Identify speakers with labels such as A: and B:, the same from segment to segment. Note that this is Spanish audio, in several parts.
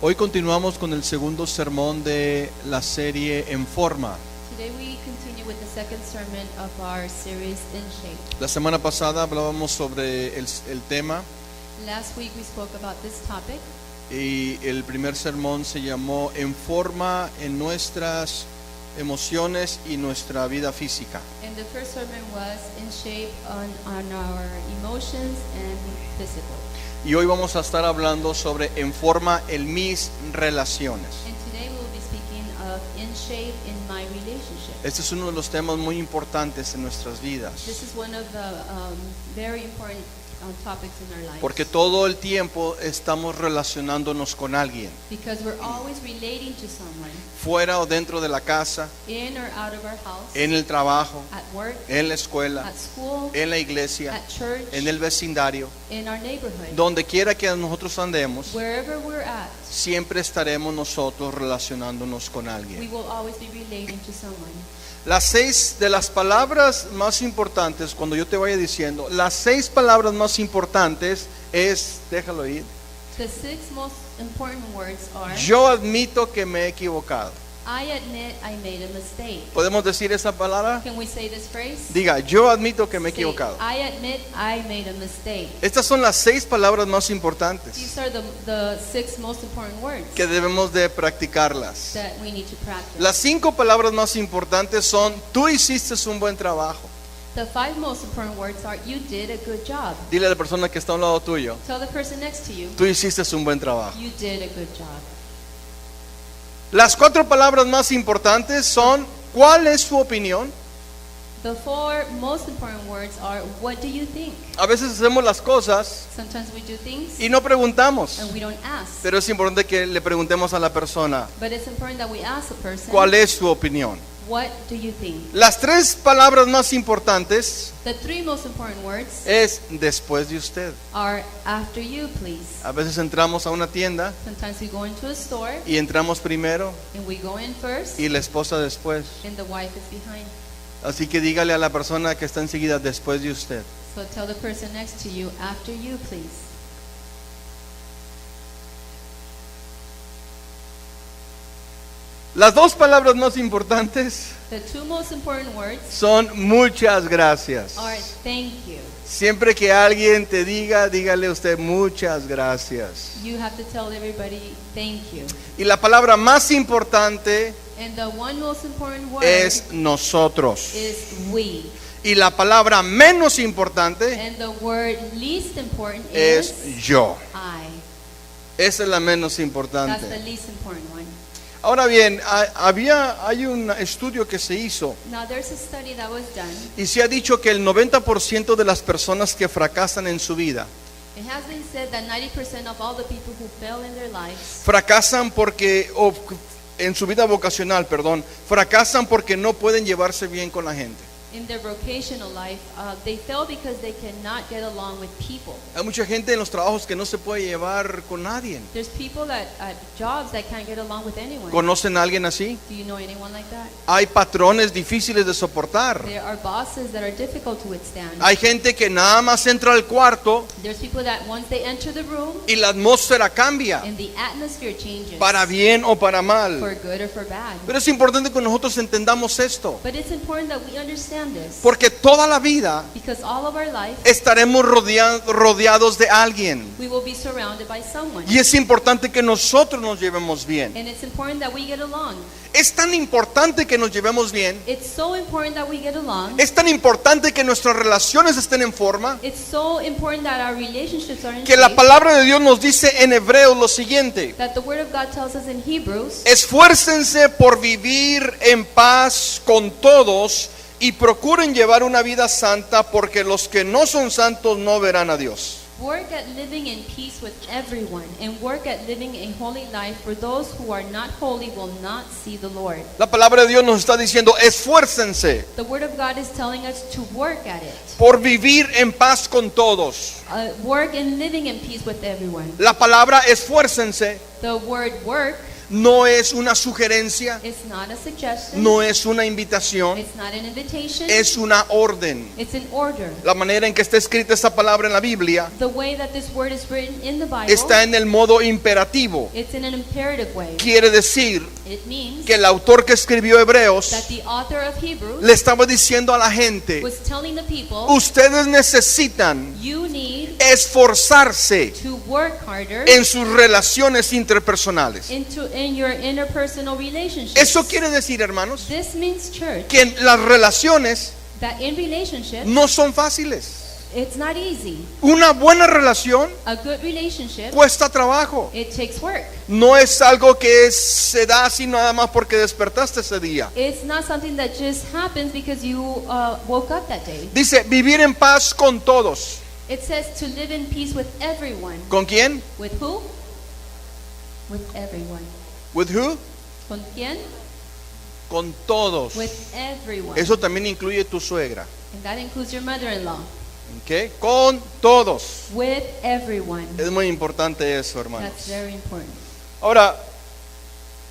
A: Hoy continuamos con el segundo sermón de la serie En Forma.
B: Today we continue with the second sermon of our series In Shape.
A: La semana pasada hablábamos sobre el tema
B: Last week we spoke about this topic,
A: y el primer sermón se llamó En Forma en nuestras emociones y nuestra vida física.
B: and the first sermon was In Shape on our emotions and physical.
A: Y hoy vamos a estar hablando sobre En Forma en mis relaciones.
B: And today we will be speaking of In Shape in my relationship.
A: Este es uno de los temas muy importantes en nuestras vidas,
B: This is one of the very important topics in our lives.
A: porque todo el tiempo estamos relacionándonos con alguien,
B: Because we're always relating to someone,
A: fuera o dentro de la casa,
B: in or out of our house,
A: en el trabajo,
B: at work,
A: en la escuela,
B: at school,
A: en la iglesia,
B: at church,
A: en el vecindario,
B: in our neighborhood.
A: donde quiera que nosotros andemos,
B: Wherever we're at,
A: siempre estaremos nosotros relacionándonos con
B: we
A: alguien.
B: will always be relating to someone.
A: Las 6 de las palabras más importantes, cuando yo te vaya diciendo, las 6 palabras más importantes es, déjalo ir,
B: The six most important words are,
A: yo admito que me he equivocado.
B: I admit I made a mistake.
A: ¿Podemos decir esa palabra?
B: Can we say this phrase?
A: Diga, yo admito que me he
B: Say,
A: equivocado.
B: I admit I made a mistake.
A: Estas son las 6 palabras más importantes
B: These are the six most important words
A: que debemos de practicarlas.
B: that we need to practice.
A: Las 5 palabras más importantes son, tú hiciste un buen trabajo.
B: The five most important words are, you did a good job.
A: Dile a la persona que está a un lado tuyo,
B: Tell the person next to you,
A: tú hiciste un buen trabajo.
B: you did a good job.
A: Las 4 palabras más importantes son, ¿cuál es su opinión?
B: The four most important words are, what do you think?
A: A veces hacemos las cosas
B: Sometimes we do things
A: y no preguntamos,
B: and we don't ask.
A: pero es importante que le preguntemos a la persona,
B: But it's important that we ask the person,
A: ¿cuál es su opinión?
B: what do you think?
A: Las 3 palabras más importantes
B: The three most important words
A: es después de usted.
B: are, after you, please.
A: A veces entramos a una tienda
B: Sometimes we go into a store
A: y entramos primero
B: and we go in first
A: y la esposa después.
B: and the wife is behind.
A: Así que dígale a la persona que está enseguida después de usted.
B: So tell the person next to you, after you, please.
A: Las 2 palabras más importantes
B: The two most important words
A: son muchas gracias.
B: are thank you.
A: Siempre que alguien te diga, dígale usted muchas gracias.
B: You have to tell everybody thank you.
A: Y la palabra más importante
B: And the one most important word
A: es nosotros.
B: is we.
A: Y la palabra menos importante
B: And the word least important
A: es
B: is
A: yo.
B: I.
A: Esa es la menos
B: That's the
A: importante.
B: least important one.
A: Ahora bien, hay un estudio que se hizo
B: Now there's a study that was done.
A: y se ha dicho que el 90% de las personas que fracasan en su vida
B: It has been said that 90% of all the people who fail in their lives
A: fracasan en su vida vocacional, fracasan porque no pueden llevarse bien con la gente.
B: in their vocational life, they fail because they cannot get along with people.
A: Hay mucha gente en los trabajos que no se puede llevar con nadie.
B: There's people at jobs that can't get along with anyone.
A: ¿Conocen a alguien así?
B: Do you know anyone like that?
A: Hay patrones difíciles de soportar.
B: There are bosses that are difficult to withstand.
A: Hay gente que nada más entra al cuarto
B: There's people that once they enter the room
A: y la atmósfera cambia,
B: and the atmosphere changes
A: para bien o para
B: for
A: mal.
B: good or for bad.
A: Pero es importante que nosotros entendamos esto,
B: But it's important that we understand this
A: porque toda la vida
B: because all of our life
A: estaremos rodeados de alguien.
B: we will be surrounded by someone.
A: Y es importante que nosotros nos llevemos bien.
B: And it's important that we get along.
A: Es tan importante que nos llevemos bien.
B: It's so important that we get along.
A: Es tan importante que nuestras relaciones estén en forma,
B: It's so important that our relationships are in
A: que la
B: shape,
A: palabra de Dios nos dice en Hebreos lo siguiente:
B: that the word of God tells us in Hebrews,
A: esfuércense por vivir en paz con todos y procuren llevar una vida santa, porque los que no son santos no verán a Dios.
B: work at living in peace with everyone and work at living a holy life, for those who are not holy will not see the Lord.
A: La palabra de Dios nos está diciendo, esfuércense
B: The word of God is telling us to work at it.
A: por vivir en paz con todos.
B: Work in living in peace with everyone.
A: La palabra esfuércense
B: The word work
A: No es una sugerencia,
B: It's not a suggestion.
A: no es una invitación,
B: It's not an invitation.
A: es una orden.
B: It's an order.
A: La manera en que está escrita esta palabra en la Biblia
B: The way that this word is written in the Bible,
A: está en el modo imperativo.
B: it's in an imperative way.
A: Quiere decir
B: It means
A: que el autor que escribió Hebreos
B: that the author of Hebrews
A: le estaba diciendo a la gente:
B: was telling the people,
A: ustedes necesitan
B: you need
A: esforzarse
B: to work harder
A: en sus relaciones interpersonales.
B: in your interpersonal relationships.
A: Eso quiere decir, hermanos,
B: This means, church,
A: que las relaciones
B: that in relationships,
A: no son fáciles.
B: it's not easy.
A: Una buena relación
B: A good relationship,
A: cuesta trabajo.
B: it takes work.
A: No es algo que se da así nada más porque despertaste ese día.
B: It's not something that just happens because you woke up that day.
A: Dice, vivir en paz con todos.
B: It says to live in peace with everyone.
A: ¿Con quién?
B: With who? With everyone.
A: With who?
B: ¿Con quién?
A: Con todos.
B: With everyone.
A: Eso también incluye tu suegra.
B: And that includes your mother-in-law.
A: ¿Ok? Con todos.
B: With everyone.
A: Es muy importante eso, hermanos.
B: That's very important.
A: Ahora,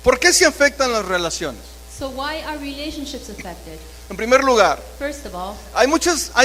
A: ¿por qué se afectan las relaciones?
B: So why are relationships affected?
A: En primer lugar,
B: First of all,
A: hay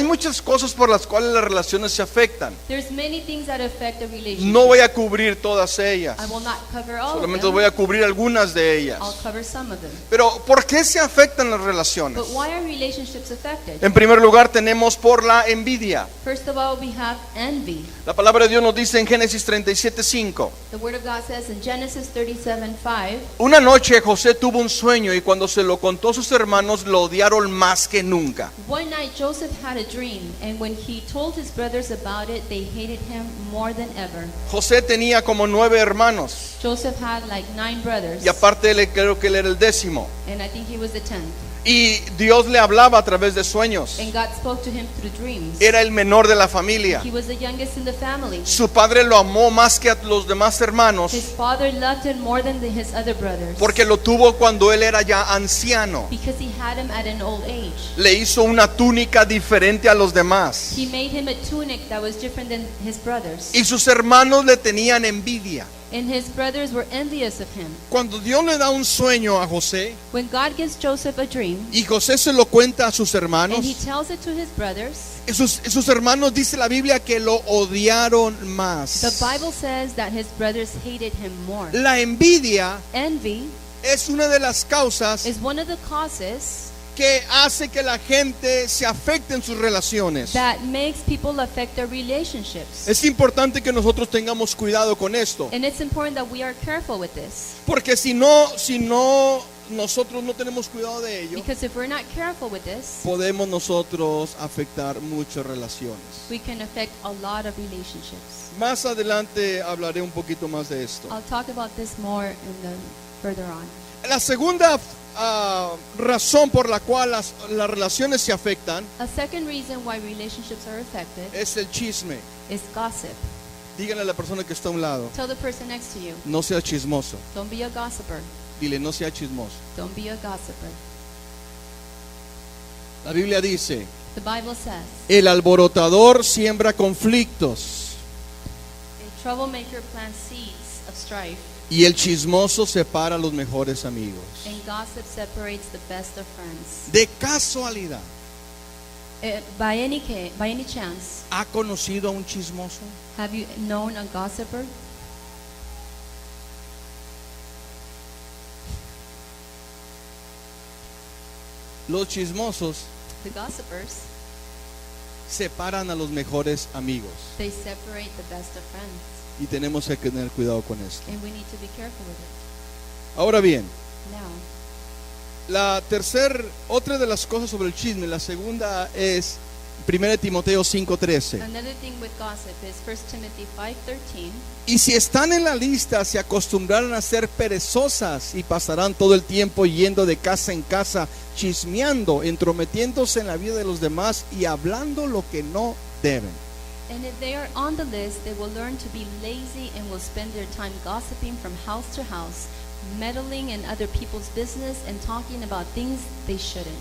A: muchas cosas por las cuales las relaciones se afectan.
B: there's many things that affect a relationship.
A: No voy a cubrir todas ellas.
B: I will not cover all
A: Solamente
B: of them.
A: voy a cubrir algunas de ellas.
B: I'll cover some of them.
A: Pero ¿por qué se afectan las relaciones?
B: But why are relationships affected?
A: En primer lugar, tenemos por la envidia.
B: First of all, we have envy.
A: La palabra de Dios nos dice en Génesis 37:5.
B: The word of God says in Genesis 37:5,
A: Una noche José tuvo un sueño y cuando se lo contó a sus hermanos lo odiaron más que nunca.
B: one night Joseph had a dream, and when he told his brothers about it, they hated him more than ever.
A: José tenía como 9 hermanos
B: Joseph had like 9 brothers,
A: y aparte creo que él era el 10º.
B: and I think he was the 10th.
A: Y Dios le hablaba a través de sueños.
B: And God spoke to him through dreams.
A: Era el menor de la familia.
B: He was the youngest in the family.
A: Su padre lo amó más que a los demás hermanos
B: His father loved him more than his other brothers,
A: porque lo tuvo cuando él era ya anciano.
B: because he had him at an old age.
A: Le hizo una túnica diferente a los demás.
B: He made him a tunic that was different than his brothers,
A: Y sus hermanos le tenían envidia.
B: and his brothers were envious of him.
A: Cuando Dios le da un sueño a José
B: When God gives Joseph a dream,
A: y José se lo cuenta a sus hermanos,
B: and he tells it to his brothers,
A: sus hermanos, dice la Biblia, que lo odiaron
B: the
A: más.
B: Bible says that his brothers hated him more.
A: La envidia
B: Envy
A: es una de las causas
B: is one of the causes
A: que hace que la gente se afecte en sus relaciones.
B: that makes people affect their relationships.
A: Es importante que nosotros tengamos cuidado con esto,
B: And it's important that we are careful with this,
A: porque si nosotros no tenemos cuidado de ello,
B: because if we're not careful with this,
A: podemos nosotros afectar muchas relaciones.
B: we can affect a lot of relationships.
A: Más adelante hablaré un poquito más de esto.
B: I'll talk about this more further on.
A: La segunda razón por la cual las relaciones se afectan
B: A second reason why relationships are affected
A: es el chisme.
B: is gossip.
A: Díganle a la persona que está a un lado:
B: Tell the person next to you,
A: no sea chismoso.
B: don't be a gossiper.
A: Dile: no sea chismoso.
B: Don't be a gossiper.
A: La Biblia dice:
B: The Bible says,
A: el alborotador siembra conflictos
B: a troublemaker plants seeds of strife,
A: y el chismoso separa a los mejores amigos.
B: and gossip separates the best of friends.
A: De casualidad,
B: By any chance,
A: ¿ha conocido a un chismoso?
B: have you known a gossiper?
A: Los chismosos
B: The gossipers,
A: separan a los mejores amigos
B: they separate the best of friends,
A: y tenemos que tener cuidado con esto.
B: and we need to be careful with it.
A: Ahora bien,
B: Now,
A: otra de las cosas sobre el chisme, la segunda es 1 Timoteo 5:13.
B: another thing with gossip is 1 Timothy 5:13.
A: Y si están en la lista, se acostumbrarán a ser perezosas y pasarán todo el tiempo yendo de casa en casa, chismeando, entrometiéndose en la vida de los demás y hablando lo que no deben.
B: And if they are on the list, they will learn to be lazy and will spend their time gossiping from house to house, meddling in other people's business and talking about things they shouldn't.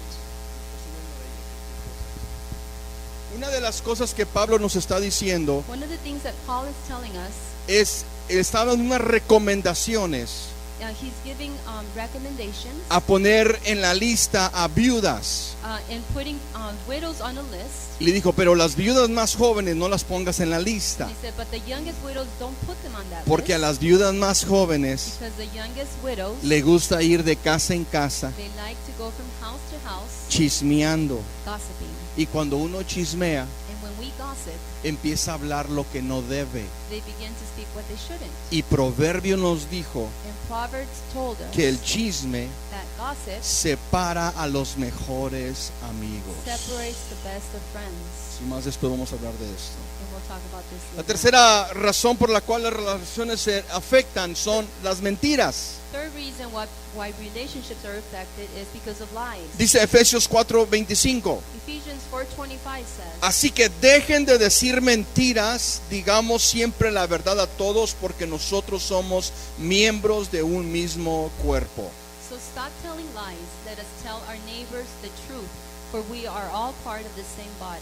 A: Una de las cosas que Pablo nos está diciendo
B: One of the things that Paul is telling us,
A: está dando unas recomendaciones
B: he's giving recommendations
A: a poner en la lista a viudas.
B: and putting widows on a list.
A: Y le dijo, pero las viudas más jóvenes no las pongas en la lista,
B: He said, but the youngest widows, don't put them on that
A: porque a
B: list.
A: las viudas más jóvenes
B: Because the youngest widows,
A: le gusta ir de casa en casa
B: they like to go from house to house
A: chismeando.
B: gossiping.
A: Y cuando uno chismea,
B: And when we gossip,
A: empieza a hablar lo que no debe.
B: they begin to speak what they shouldn't.
A: Y Proverbio nos dijo
B: And Proverbs told us
A: que el chisme
B: that gossip
A: separa a los mejores amigos.
B: separates the best of friends.
A: Y más después vamos a hablar de esto.
B: And we'll talk about this
A: La
B: later.
A: tercera razón por la cual las relaciones se afectan son las mentiras.
B: Third reason why relationships are affected is because of lies.
A: Dice Efesios 4:25.
B: Ephesians 4:25 says,
A: Así que dejen de decir mentiras, digamos siempre la verdad a todos, porque nosotros somos miembros de un mismo cuerpo.
B: so stop telling lies, let us tell our neighbors the truth, for we are all part of the same body.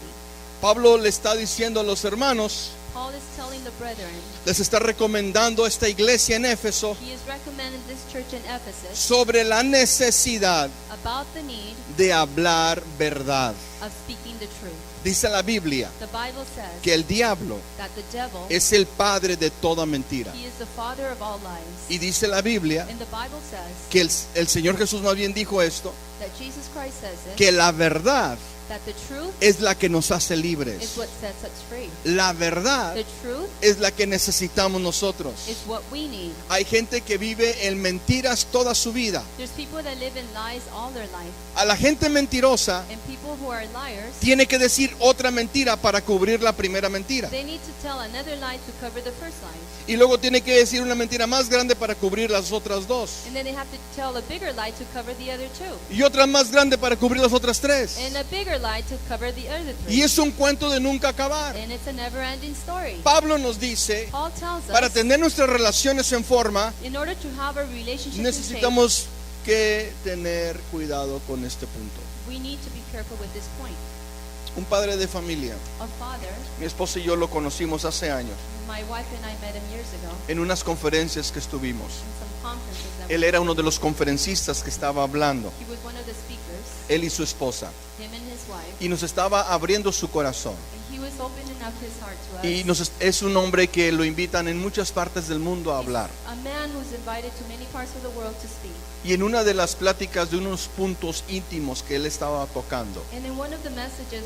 A: Pablo le está diciendo a los hermanos,
B: Paul is telling the brethren,
A: les está recomendando a esta iglesia en Éfeso
B: he is recommending this church in Ephesus
A: sobre la necesidad
B: about the need
A: de hablar verdad.
B: of speaking the truth.
A: Dice la Biblia
B: The Bible says
A: que el diablo
B: that the devil,
A: es el padre de toda mentira.
B: he is the father of all lies.
A: Y dice la Biblia
B: And the Bible says
A: que el Señor Jesús más bien dijo esto,
B: that Jesus Christ says it,
A: que la verdad
B: that the truth
A: es la que nos hace
B: is
A: libres.
B: what sets us free.
A: La verdad
B: The truth
A: es la que necesitamos nosotros.
B: is what we need.
A: Hay gente que vive en mentiras toda su vida.
B: There's people that live in lies all their life,
A: A la gente mentirosa
B: and people who are liars,
A: tiene que decir otra mentira para cubrir la primera mentira.
B: they need to tell another lie to cover the first lie.
A: Y luego tiene que decir una mentira más grande para cubrir las otras dos.
B: And then they have to tell a bigger lie to cover the other two.
A: Y otra más grande para cubrir las otras tres.
B: And a bigger lie to cover the other
A: Y
B: three.
A: es un cuento de nunca acabar.
B: And it's a never-ending story.
A: Pablo nos dice,
B: Paul tells
A: para
B: us,
A: tener nuestras relaciones en forma,
B: in order to have a relationship in shape,
A: necesitamos que tener cuidado con este punto.
B: we need to be careful with this point.
A: Un padre de familia,
B: A father,
A: mi esposa y yo lo conocimos hace años,
B: my wife and I met him years ago
A: en unas conferencias que estuvimos.
B: in some conferences that
A: Él era uno de los conferencistas que estaba hablando,
B: he was one of the speakers,
A: él y su esposa,
B: him and his wife,
A: y nos estaba abriendo su corazón.
B: and he was opening up his heart to us.
A: Y es un hombre que lo invitan en muchas partes del mundo a hablar.
B: A man who's invited to many parts of the world to speak.
A: Y en una de las pláticas de unos puntos íntimos que él estaba tocando,
B: And in one of the messages,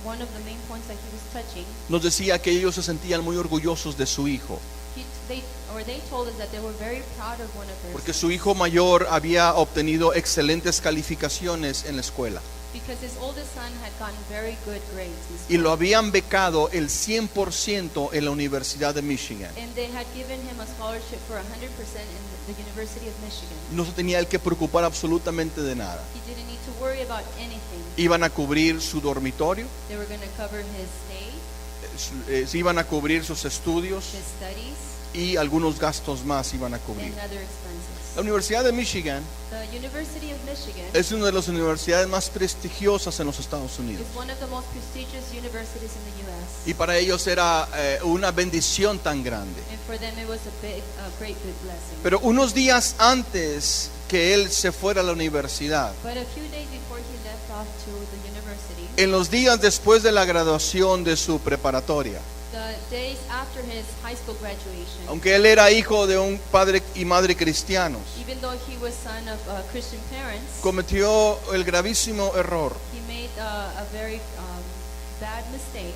B: one of the main points that he was touching,
A: nos decía que ellos se sentían muy orgullosos de su hijo,
B: they told us that they were very proud of one of their
A: porque
B: sons,
A: su hijo mayor había obtenido excelentes calificaciones en la escuela
B: because his oldest son had gotten very good grades in
A: y
B: school.
A: lo habían becado el 100% en la Universidad de Michigan.
B: And they had given him a scholarship for 100% in the University of Michigan.
A: No se tenía él que preocupar absolutamente de nada.
B: He didn't need to worry about anything.
A: Iban a cubrir su dormitorio,
B: They were going to cover his stay,
A: iban a cubrir sus estudios
B: his studies,
A: y algunos gastos más iban a cubrir.
B: and other expenses.
A: La Universidad de Michigan
B: The University of Michigan
A: es una de las universidades más prestigiosas en los Estados Unidos.
B: is one of the most prestigious universities in the U.S.
A: Y para ellos era una bendición tan grande.
B: And for them it was a great good blessing.
A: Pero unos días antes que él se fuera a la universidad,
B: But a few days before he left off to the university,
A: en los días después de la graduación de su preparatoria,
B: the days after his high school graduation,
A: aunque él era hijo de un padre y madre cristianos,
B: even though he was son of Christian parents,
A: cometió el gravísimo error
B: he made a very bad mistake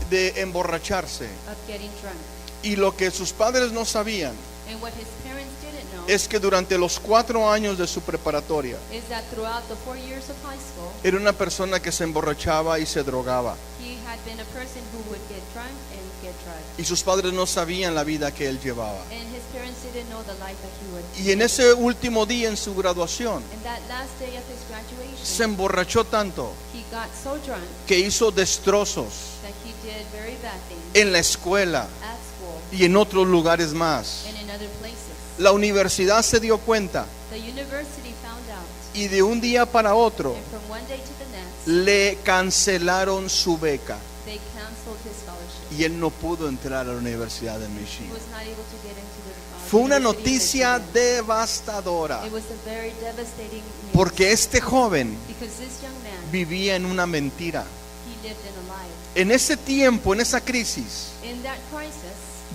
A: de emborracharse.
B: of getting drunk.
A: Y lo que sus padres no sabían
B: And what his parents didn't know
A: es que durante los 4 años de su preparatoria
B: is that throughout the 4 years of high school,
A: era una persona que se emborrachaba y se drogaba.
B: he had been a person who would get drunk and get drugged.
A: Y sus padres no sabían la vida que él llevaba.
B: And his parents didn't know the life that he would.
A: Y en ese último día en su graduación
B: And that last day of his
A: se
B: graduation,
A: emborrachó tanto
B: he got so drunk
A: que hizo destrozos
B: that he did very bad things
A: en la escuela
B: at school
A: y en otros lugares más.
B: and in other places.
A: La universidad se dio cuenta
B: The university found out,
A: y de un día para otro
B: and from one day to the next,
A: le cancelaron su beca.
B: they canceled his scholarship.
A: y él no pudo entrar a la Universidad de
B: He
A: Michigan.
B: was not able to get into the
A: Fue una
B: University of
A: noticia
B: Michigan.
A: devastadora,
B: It was a very devastating news
A: porque este joven
B: because this young man,
A: vivía en una mentira.
B: he lived in a lie.
A: En ese tiempo, en esa crisis,
B: In that crisis,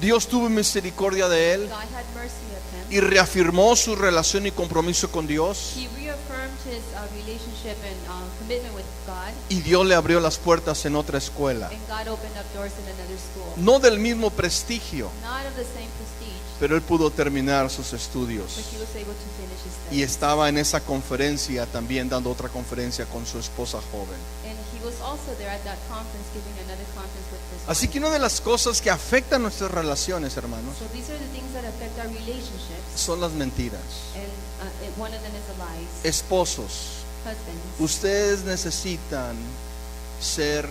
A: Dios tuvo misericordia de él
B: God had mercy of him.
A: y reafirmó su relación y compromiso con Dios,
B: He reaffirmed his relationship and commitment with God,
A: y Dios le abrió las puertas en otra escuela.
B: and God opened up doors in another school.
A: No del mismo prestigio,
B: Not of the same prestige,
A: pero él pudo terminar sus
B: but
A: estudios.
B: he was able to finish his
A: Y
B: studies.
A: estaba en esa conferencia también dando otra conferencia con su esposa joven.
B: And he was also there at that conference, giving another conference with his
A: Así
B: wife.
A: que una de las cosas que afectan nuestras relaciones, hermanos,
B: So these are the things that affect our relationships,
A: son las mentiras.
B: and one of them is the lies.
A: Esposos,
B: Husbands,
A: ustedes necesitan ser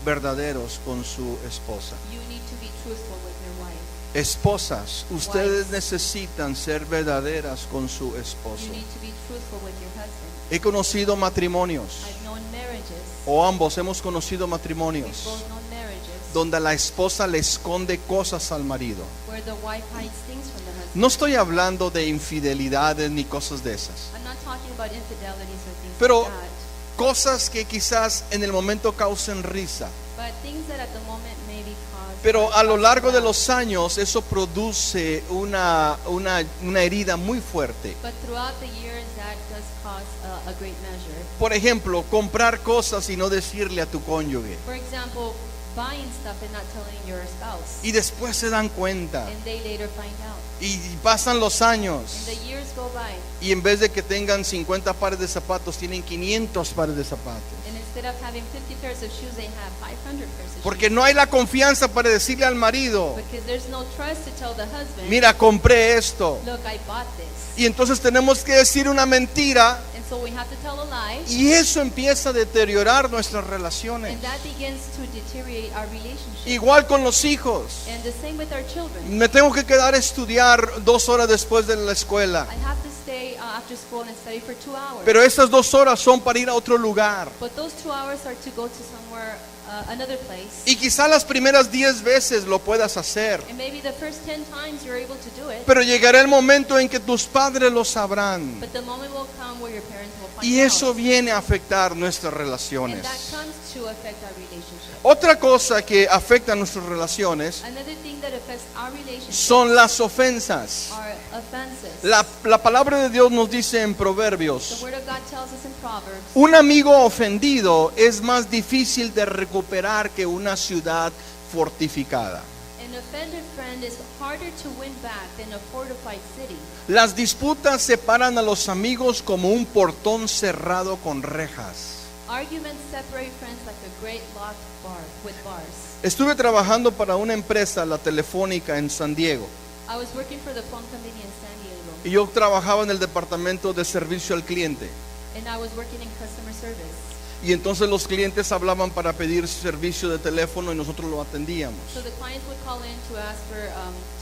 A: verdaderos con su esposa.
B: you need to be truthful with your wife.
A: Esposas, ustedes necesitan ser verdaderas con su esposo.
B: You need to be truthful with your husband.
A: He conocido matrimonios,
B: I've known marriages.
A: o ambos hemos conocido
B: We've
A: matrimonios,
B: both known marriages
A: donde la esposa le esconde cosas al marido.
B: where the wife hides things from the husband.
A: No estoy hablando de infidelidades ni cosas de esas.
B: I'm not talking about infidelities or things
A: Pero
B: like that,
A: cosas que quizás en el momento causen risa.
B: but things that at the moment maybe cause.
A: Pero a lo largo de los años eso produce una herida muy fuerte.
B: But throughout the years, that does cause a great measure.
A: Por ejemplo, comprar cosas y no decirle a tu cónyuge.
B: For example, buying stuff and not telling your spouse,
A: Y después se dan cuenta.
B: and they later find out.
A: Y pasan los
B: And
A: años.
B: the years go by,
A: Y en vez de que tengan 50 pares de zapatos, tienen 500 pares de zapatos.
B: and instead of having 50 pairs of shoes, they have 500 pairs of
A: Porque
B: shoes.
A: no hay la confianza para decirle al marido,
B: Because there's no trust to tell the husband,
A: mira, compré esto.
B: look, I bought this.
A: Y entonces tenemos que decir una mentira.
B: And so we have to tell a lie,
A: Y eso empieza a deteriorar nuestras relaciones.
B: and that begins to deteriorate our relationship.
A: Igual con los hijos.
B: And the same with our children.
A: Me tengo que quedar a estudiar 2 horas después de la escuela.
B: I have to stay after school and study for 2 hours.
A: Pero esas 2 horas son para ir a otro lugar.
B: But those 2 hours are to go to somewhere, another place.
A: Y quizá las primeras 10 veces lo puedas hacer.
B: And maybe the first 10 times you're able to do it.
A: Pero llegará el momento en que tus padres lo sabrán.
B: But the moment will come where your parents will find
A: Y eso
B: out.
A: viene a afectar nuestras
B: And
A: relaciones.
B: that comes to affect our relationship.
A: Otra cosa que afecta nuestras relaciones
B: Another thing that affects our relationship
A: son las ofensas.
B: are offenses.
A: La palabra de Dios nos dice en
B: The
A: Proverbios,
B: word of God tells us in Proverbs,
A: un amigo ofendido es más difícil de recuperar que una ciudad fortificada.
B: an offended friend is harder to win back than a fortified city.
A: Las disputas separan a los amigos como un portón cerrado con rejas.
B: Arguments separate friends like a great locked bar with bars.
A: Estuve trabajando para una empresa, la Telefónica, en San Diego.
B: I was working for the phone company in San Diego,
A: Y yo trabajaba en el departamento de servicio al cliente.
B: and I was working in customer service.
A: Y entonces los clientes hablaban para pedir servicio de teléfono y nosotros lo atendíamos.
B: So the clients would call in to ask for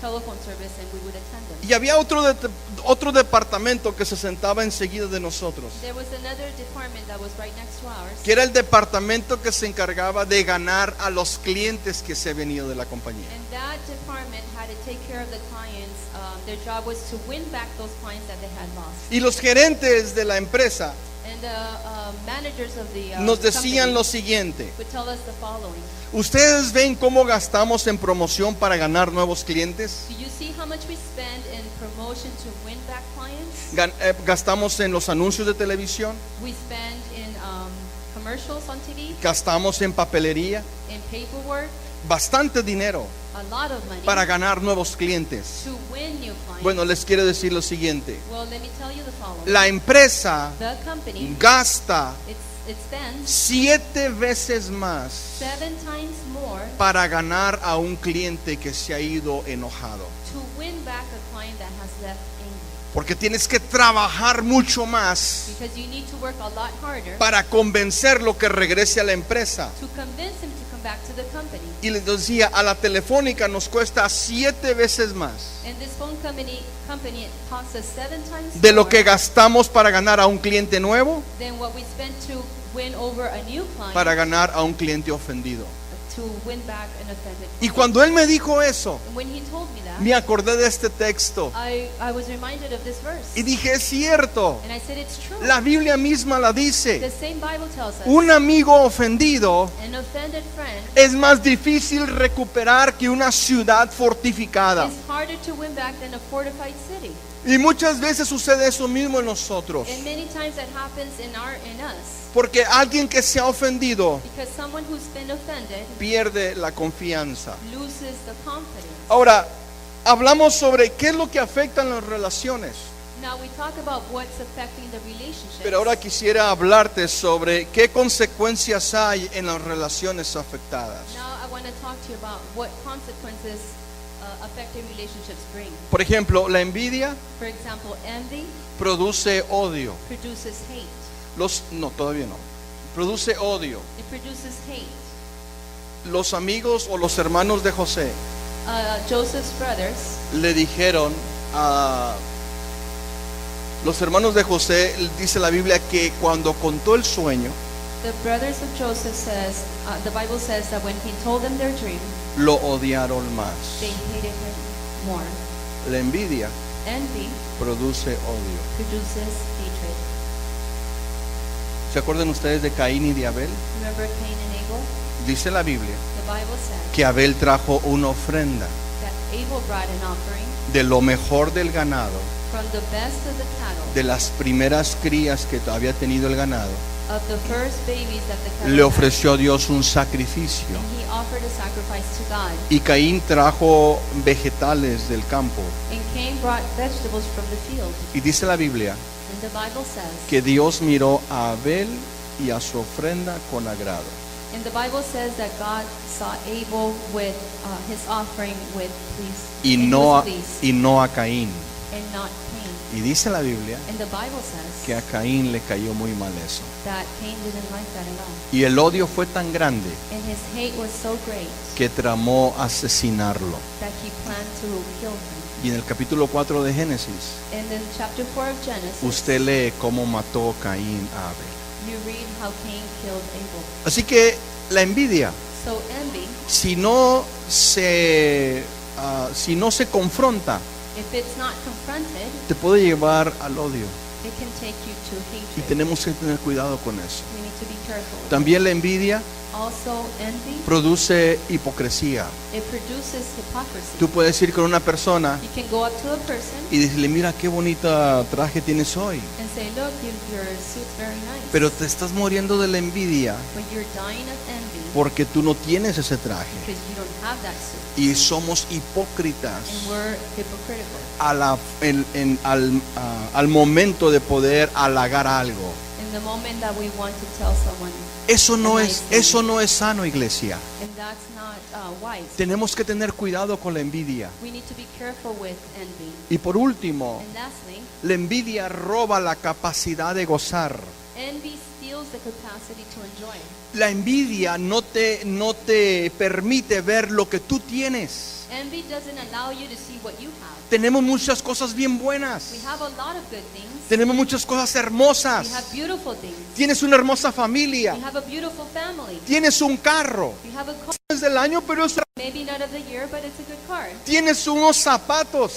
B: telephone service, and we would attend them.
A: Y había otro departamento que se sentaba enseguida de nosotros,
B: There was another department that was right next to ours,
A: que era el departamento que se encargaba de ganar a los clientes que se venían de la compañía.
B: and that department had to take care of the clients. Their job was to win back those clients that they had lost.
A: Y los gerentes de la empresa
B: And the managers of the
A: nos decían
B: company
A: lo siguiente:
B: would tell us the following.
A: ¿ustedes ven cómo gastamos en promoción para ganar nuevos clientes?
B: Do you see how much we spend in promotion to win back clients?
A: Gastamos en los anuncios de televisión,
B: We spend in commercials on TV,
A: gastamos en papelería,
B: in paperwork,
A: bastante dinero
B: a lot of money
A: para ganar nuevos clientes.
B: to win new clients.
A: Bueno, les quiero decir lo siguiente:
B: Well, let me tell you the following.
A: la empresa
B: The company,
A: gasta
B: it spends
A: 7 veces más
B: 7 times more
A: para ganar a un cliente que se ha ido enojado.
B: to win back a client that has left angry.
A: Porque tienes que trabajar mucho más
B: Because you need to work a lot harder
A: para convencerlo que regrese a la empresa.
B: to convince him to come back to the company.
A: Y les decía, a la Telefónica nos cuesta 7 veces más
B: And this phone company it costs us 7 times
A: de lo
B: more
A: que gastamos para ganar a un cliente nuevo,
B: than what we spend to win over a new client,
A: para ganar a un cliente ofendido.
B: to win back an offended
A: Y
B: friend.
A: cuando él me dijo eso,
B: And when he told me that,
A: me acordé de este texto
B: I was reminded of this verse.
A: y dije, es cierto,
B: And I said, it's true.
A: la Biblia misma la
B: The
A: dice.
B: same Bible tells us
A: Un amigo ofendido
B: an offended friend
A: es más difícil recuperar que una ciudad fortificada.
B: is harder to win back than a fortified city.
A: Y muchas veces sucede eso mismo en nosotros.
B: And many times that happens in us.
A: Porque alguien que se ha ofendido
B: Because someone who's been offended
A: pierde la confianza.
B: loses the confidence.
A: Ahora, hablamos sobre qué es lo que afecta en las relaciones.
B: Now we talk about what's affecting the relationship.
A: Pero ahora quisiera hablarte sobre qué consecuencias hay en las relaciones afectadas.
B: Now I want to talk to you about what consequences affecting relationships bring.
A: Por ejemplo, la envidia
B: For example, envy
A: produce odio.
B: produces hate.
A: No, todavía no. Produce odio.
B: It produces hate.
A: Los amigos o los hermanos de José
B: Joseph's brothers,
A: le dijeron a los hermanos de José, dice la Biblia, que cuando contó el sueño,
B: the brothers of Joseph says, the Bible says that when he told them their dream,
A: lo odiaron más.
B: they hated him more.
A: La envidia
B: Envy
A: produce odio.
B: produces hatred.
A: ¿Se acuerdan ustedes de Caín y de Abel?
B: Remember Cain and Abel?
A: Dice la Biblia
B: The Bible says
A: que Abel trajo una ofrenda
B: that Abel brought an offering
A: de lo mejor del ganado,
B: from the best of the cattle,
A: de las primeras crías que había tenido el ganado.
B: of the first babies that the cattle
A: Le
B: had.
A: ofreció a Dios un sacrificio.
B: And he offered a sacrifice to God.
A: Y Caín trajo vegetales del campo.
B: And Cain brought vegetables from the field.
A: Y dice la Biblia
B: And the Bible says,
A: que Dios miró a Abel y a su ofrenda con agrado.
B: and the Bible says that God saw Abel with his offering with please,
A: Y
B: and
A: no
B: was
A: a,
B: pleased,
A: y no a Caín.
B: and not Cain.
A: Y dice la Biblia
B: And the Bible says
A: que a Caín le cayó muy mal eso.
B: that Cain didn't like that at all.
A: Y el odio fue tan grande
B: And his hate was so great
A: que tramó asesinarlo.
B: that he planned to kill him.
A: Y en el capítulo 4 de Génesis,
B: And in chapter 4 of Genesis,
A: usted lee cómo mató Caín a Abel.
B: you read how Cain killed Abel.
A: Así que la envidia,
B: So envy,
A: si no se confronta,
B: if it's not confronted,
A: te puede llevar al odio.
B: it can take you to
A: Y
B: hatred.
A: tenemos que tener cuidado con eso.
B: We need to be careful.
A: También la envidia
B: Also, envy,
A: produce hipocresía.
B: it produces hypocrisy.
A: Tú puedes ir con una persona
B: You can go up to a person
A: y decirle, mira qué bonita traje tienes hoy.
B: and say, look, your suit's very nice.
A: Pero te estás muriendo de la envidia
B: But you're dying of envy
A: porque tú no tienes ese traje.
B: because you don't have that suit.
A: Y somos hipócritas
B: And we're hypocritical.
A: al momento de poder halagar algo.
B: In the moment that we want to tell someone,
A: Eso no es sano, iglesia.
B: and that's not wise.
A: Tenemos que tener cuidado con la envidia.
B: We need to be careful with envy.
A: Y por último,
B: And lastly,
A: la envidia roba la capacidad de gozar.
B: envy steals the capacity to enjoy.
A: La envidia no te permite ver lo que tú tienes.
B: Envy doesn't allow you to see what you have.
A: Tenemos muchas cosas bien buenas.
B: We have a lot of good things.
A: Tenemos muchas cosas
B: We
A: hermosas.
B: have beautiful things.
A: Tienes una hermosa familia.
B: We have a beautiful family.
A: Tienes un carro.
B: We have a car.
A: Es del año, pero
B: Maybe not of the year, but it's a good car.
A: tienes unos zapatos.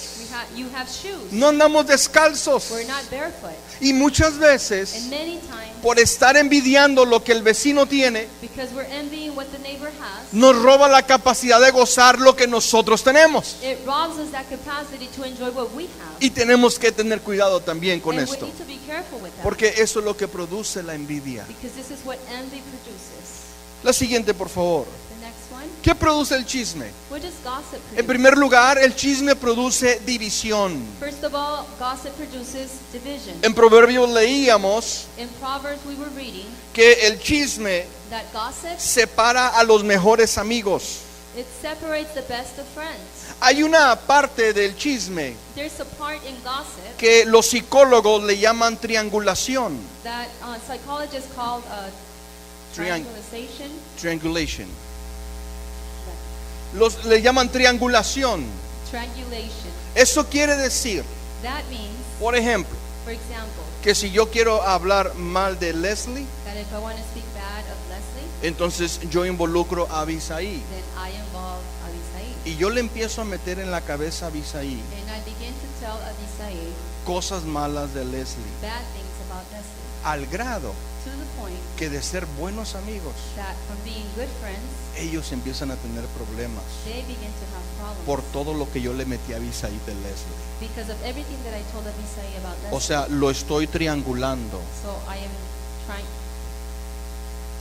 B: You have shoes.
A: No andamos descalzos.
B: We're not barefoot.
A: Y muchas veces,
B: And many times,
A: por estar envidiando lo que el vecino tiene,
B: because we're envying what the neighbor has,
A: nos roba la capacidad de gozar lo que nosotros tenemos.
B: it robs us that capacity to enjoy what we have.
A: Y tenemos que tener cuidado también con
B: And we
A: esto,
B: need to be careful with that.
A: porque eso es lo que produce la envidia.
B: Because this is what envy produces.
A: La siguiente, por favor.
B: The next one,
A: ¿Qué produce el chisme?
B: what does gossip
A: En
B: produce?
A: primer lugar, el chisme produce división.
B: First of all, gossip produces division.
A: En Proverbios leíamos
B: In Proverbs we were reading
A: que el chisme
B: that gossip,
A: separa a los mejores amigos.
B: it separates the best of friends.
A: Hay una parte del chisme
B: There's a part in gossip
A: que los psicólogos le llaman triangulación.
B: that psychologists call
A: Triang-
B: triangulation.
A: Triangulation. Le llaman triangulación.
B: Triangulation.
A: Eso quiere decir,
B: That means,
A: por ejemplo,
B: for example,
A: que si yo quiero hablar mal de Leslie,
B: that if I want to speak bad of Leslie,
A: Entonces yo involucro a Abisaí
B: then I involve Abisai.
A: y yo le empiezo a meter en la cabeza a Abisaí
B: And I begin to tell Abisai
A: cosas malas de Leslie,
B: bad things about Leslie,
A: al grado
B: to the point
A: que de ser buenos amigos,
B: that from being good friends,
A: ellos empiezan a tener problemas
B: they begin to have problems
A: por todo lo que yo le metí a Abisaí de Leslie.
B: because of everything that I told Abisai about Leslie.
A: O sea, lo estoy triangulando.
B: So I am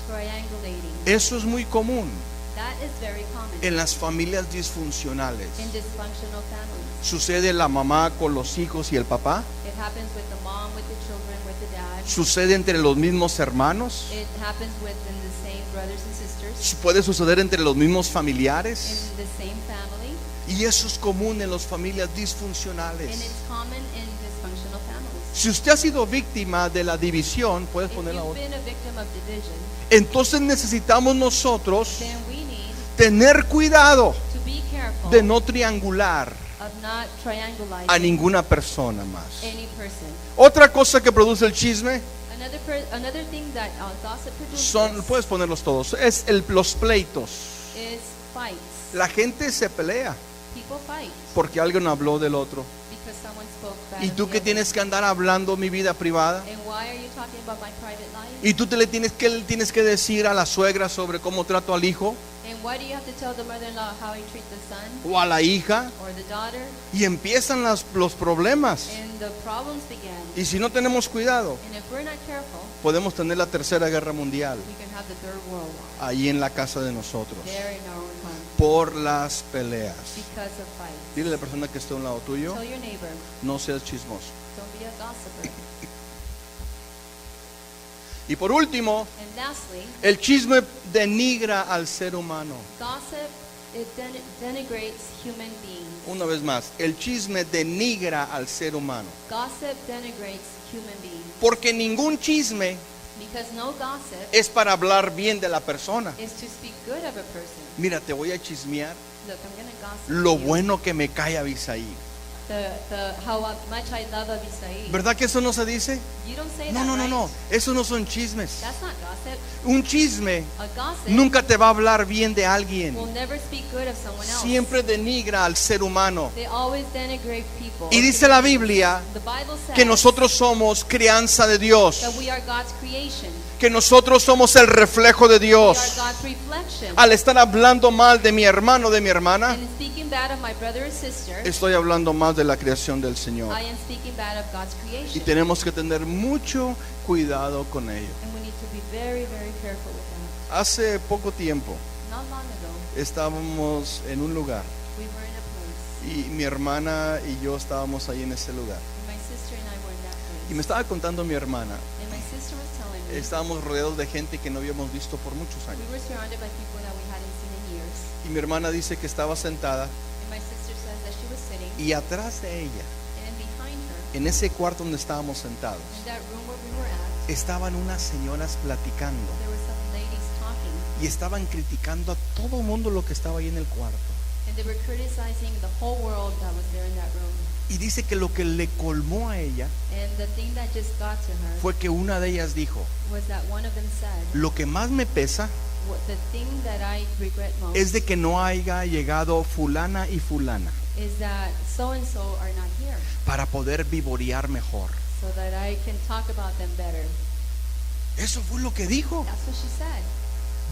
B: triangulating.
A: Eso es muy común
B: That is very common
A: en las familias disfuncionales.
B: in dysfunctional families.
A: Sucede la mamá con los hijos y el papá.
B: It happens with the mom, with the children, with the dad.
A: Sucede entre los mismos hermanos.
B: It happens within the same brothers and sisters,
A: Puede suceder entre los mismos familiares.
B: in the same family,
A: Y eso es común en las familias
B: and
A: disfuncionales.
B: it's common in dysfunctional families.
A: Si usted ha sido víctima de la división, puedes
B: If
A: poner la
B: you've
A: otra.
B: been a victim of division,
A: Entonces necesitamos nosotros
B: then we need
A: tener cuidado
B: to be careful
A: de no triangular
B: of not triangulating
A: a ninguna persona más.
B: any person.
A: Otra cosa que produce el chisme
B: Another thing that gossip
A: son,
B: produces
A: puedes ponerlos todos, es los pleitos.
B: is fights.
A: La gente se pelea
B: People fight
A: porque alguien habló del otro.
B: because someone spoke bad
A: ¿Y
B: of
A: tú
B: the
A: qué
B: other.
A: tienes que andar hablando mi vida privada?
B: And why are you talking about my private life?
A: ¿Y tú qué le tienes que decir a la suegra sobre cómo trato al hijo
B: And why do you have to tell the mother-in-law how you treat the son
A: o a la hija?
B: or the daughter?
A: Y empiezan los problemas.
B: And the problems begin.
A: Y si no tenemos cuidado,
B: And if we're not careful,
A: podemos tener la tercera guerra mundial
B: we can have the third world war
A: ahí en la casa de nosotros
B: there in our own home
A: por las peleas.
B: because of fights.
A: Dile a la persona que esté a un lado tuyo,
B: Tell your neighbor,
A: no seas chismoso.
B: don't be a gossiper.
A: Y por último,
B: And lastly,
A: el chisme denigra al ser humano.
B: gossip, it denigrates human beings.
A: Una vez más, el chisme denigra al ser humano.
B: Gossip denigrates human beings
A: Porque ningún chisme
B: because no gossip
A: es para hablar bien de la persona.
B: is to speak good of a person.
A: Mira, te voy a chismear
B: Look, I'm going to gossip
A: lo
B: you.
A: bueno que me cae a Abisaí.
B: How much I love Abisai.
A: ¿Verdad que eso no se dice?
B: You don't say
A: No,
B: that,
A: no, no,
B: right?
A: no. Eso no son chismes.
B: That's not gossip.
A: Un chisme
B: A gossip
A: nunca te va a hablar bien de alguien.
B: will never speak good of someone else.
A: Siempre denigra al ser humano.
B: They always denigrate people.
A: Y dice la Biblia
B: The Bible says
A: que nosotros somos crianza de Dios,
B: that we are God's creation.
A: que nosotros somos el reflejo de
B: We are
A: Dios.
B: God's reflection.
A: Al estar hablando mal de mi hermano, de mi hermana,
B: And speaking bad of my brother or sister,
A: estoy hablando más de la creación del Señor.
B: I am speaking bad of God's
A: Y
B: creation.
A: tenemos que tener mucho cuidado con ello.
B: And we need to be very, very careful with that.
A: Hace poco tiempo
B: Not long ago,
A: estábamos en un lugar
B: we were in a place,
A: y mi hermana y yo estábamos ahí en ese lugar.
B: and my sister and I were in that
A: Y
B: place.
A: me estaba contando mi hermana,
B: And my sister was telling me
A: estábamos rodeados de gente que no habíamos visto por muchos
B: we
A: años.
B: were surrounded by people that we hadn't seen in years.
A: Y mi hermana dice que estaba sentada
B: And my sister says that she was sitting,
A: y atrás de ella,
B: and behind her,
A: en ese cuarto donde estábamos sentados,
B: in that room where we were at,
A: estaban unas señoras platicando
B: there were some ladies talking,
A: y estaban criticando a todo el mundo lo que estaba ahí en el cuarto.
B: and they were criticizing the whole world that was there in that room.
A: Y dice que lo que le colmó a ella
B: And the thing that just got to her
A: fue que una de ellas dijo,
B: was that one of them said,
A: lo que más me pesa
B: the thing that I regret most
A: es de que no haya llegado fulana y fulana
B: is that so and so are not here,
A: para poder vivorear mejor.
B: so that I can talk about them better.
A: Eso fue lo que dijo.
B: That's what she said.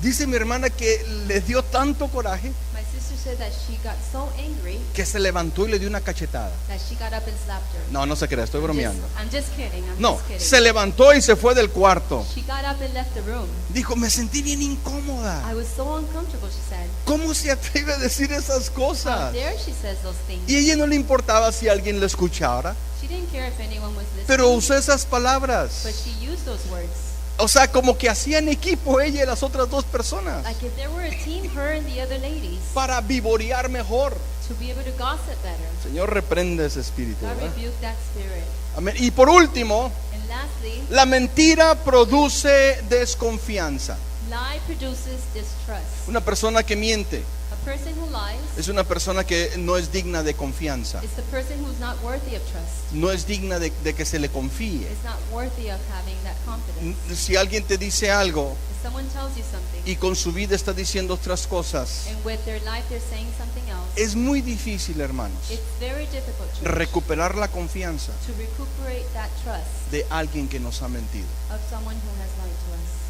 A: Dice mi hermana que le dio tanto coraje
B: My sister said that she got so angry
A: que se levantó y le dio una cachetada.
B: that she got up and slapped her.
A: No, no se crea, estoy bromeando.
B: I'm just kidding. I'm
A: No,
B: just kidding.
A: se levantó y se fue del cuarto.
B: She got up and left the room.
A: Dijo, me sentí bien
B: I
A: incómoda.
B: was so uncomfortable, she said.
A: ¿Cómo se atreve a decir esas
B: How
A: cosas?
B: dare she says those things.
A: Y a ella no le importaba si alguien lo escuchara,
B: She didn't care if anyone was listening,
A: pero usó esas
B: but
A: palabras.
B: she used those words.
A: O sea, como que hacían equipo ella y las otras dos personas
B: Like if there were a team, her and the other ladies,
A: para vivorear mejor.
B: to be able to gossip better.
A: Señor, reprende ese espíritu,
B: God
A: ¿verdad?
B: rebuke that spirit.
A: Amén. Y por último,
B: And lastly,
A: la mentira produce desconfianza.
B: lie produces distrust.
A: Una persona que miente
B: A person who lies
A: es una persona que no es digna de confianza,
B: is the person who's not worthy of trust.
A: no es digna de que se le confíe.
B: Is not worthy of having that confidence.
A: Si alguien te dice algo
B: If someone tells you something
A: y con su vida está diciendo otras cosas,
B: and with their life they're saying something else,
A: es muy difícil, hermanos,
B: it's very difficult
A: recuperar la confianza
B: to recuperate that trust
A: de alguien que nos ha mentido.
B: of someone who has lied to us.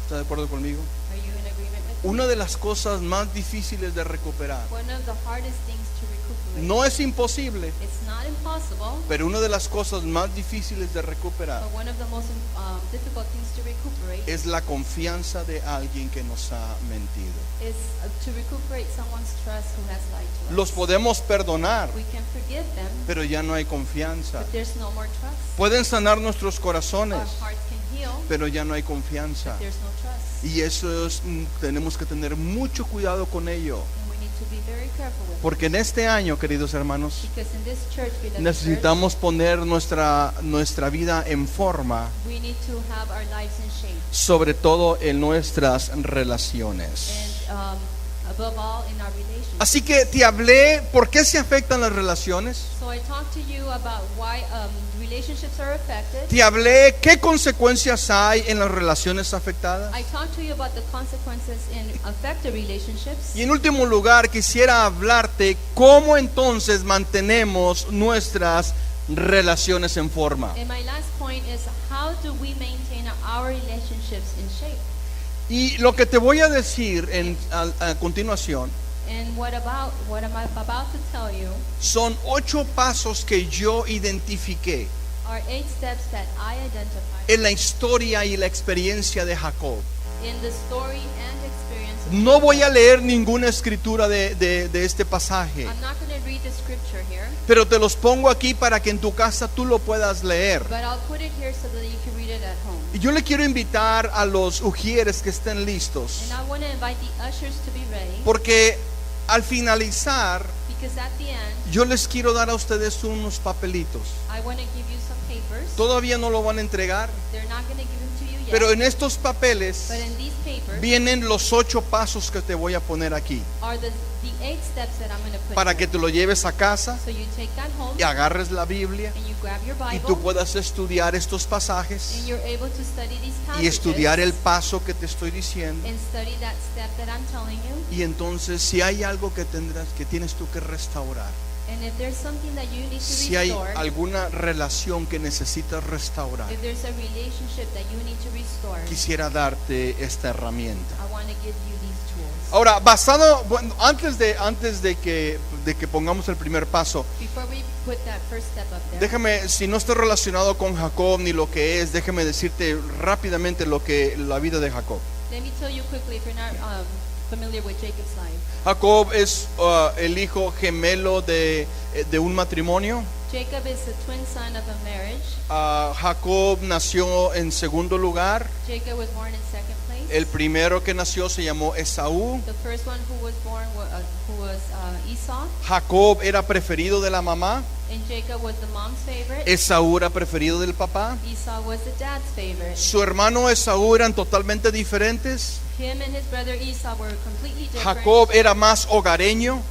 A: ¿Está de acuerdo conmigo?
B: Are you in agreement with me?
A: Una de las cosas más difíciles de recuperar,
B: One of the hardest things to recuperate.
A: no es imposible,
B: It's not impossible,
A: pero una de las cosas más difíciles de recuperar
B: but one of the most difficult things to recuperate
A: es la confianza de alguien que nos ha mentido.
B: is to recuperate someone's trust who has lied to us.
A: Los podemos perdonar,
B: We can forgive them,
A: pero ya no hay confianza.
B: but there's no more trust.
A: Pueden sanar nuestros
B: Our
A: corazones,
B: hearts can heal,
A: pero ya no hay confianza.
B: but there's no trust.
A: Y eso es, tenemos que tener mucho cuidado con ello.
B: And we need to be very careful with it.
A: Porque en este año, queridos hermanos,
B: Because in this church, beloved
A: necesitamos poner nuestra vida en forma,
B: church, we need to have our lives in shape.
A: sobre todo en nuestras relaciones.
B: And above all, in our relationships.
A: Así que te hablé, ¿por qué se afectan las relaciones?
B: So I talked to you about why relationships are affected.
A: Te hablé qué consecuencias hay en las relaciones afectadas.
B: I talked to you about the consequences in affected relationships.
A: Y en último lugar, quisiera hablarte cómo entonces mantenemos nuestras relaciones en forma.
B: And my last point is, how do we maintain our relationships in shape?
A: Y lo que te voy a decir a continuación
B: And what am I about to tell you
A: son 8 pasos que yo identifiqué
B: are 8 steps that I identified
A: en la historia y la experiencia de Jacob.
B: in the story and experience of
A: No
B: Jacob.
A: voy a leer ninguna escritura de este pasaje,
B: I'm not going to read the scripture here,
A: pero te los pongo aquí para que en tu casa tú lo puedas leer.
B: but I'll put it here so that you can read it at home.
A: Y yo le quiero invitar a los ujieres que estén listos,
B: And I want to invite the ushers to be ready,
A: porque al finalizar
B: because at the end,
A: yo les quiero dar a ustedes unos papelitos.
B: I want to give you some papers.
A: Todavía no lo van a entregar,
B: They're not going to give them to you yet,
A: pero en estos papeles
B: but in these papers
A: vienen los 8 pasos que te voy a poner aquí,
B: are the 8 steps that I'm going to put
A: para
B: here.
A: que te lo lleves a casa
B: So you take that home
A: y agarres la Biblia
B: and you grab your
A: y
B: Bible
A: tú puedas estudiar estos pasajes
B: and you're able to study these passages
A: y estudiar el paso que te estoy diciendo.
B: and study that step that I'm telling you.
A: Y entonces si hay algo que tienes tú que restaurar,
B: And if there's something that you need to
A: si hay
B: restore,
A: alguna relación que necesitas restaurar,
B: if there's a relationship that you need to restore,
A: quisiera darte esta herramienta.
B: I want to give you these tools.
A: Ahora, antes de que pongamos el primer paso,
B: Before we put that first step up there,
A: déjame, si no está relacionado con Jacob ni lo que es, déjame decirte rápidamente la vida de Jacob.
B: let me tell you quickly, if you're not familiar with Jacob's life.
A: Jacob es el hijo gemelo de un matrimonio.
B: Jacob is the twin son of a marriage.
A: Jacob nació en segundo lugar.
B: Jacob was born in second place.
A: El primero que nació se llamó Esaú.
B: The first one who was born was Esau,
A: Jacob era preferido de la mamá.
B: and Jacob was the mom's favorite.
A: Esaú era preferido del papá.
B: Esau was the dad's favorite.
A: Su hermano Esaú eran totalmente diferentes.
B: Him and his brother Esau were completely different.
A: Jacob era más hogareño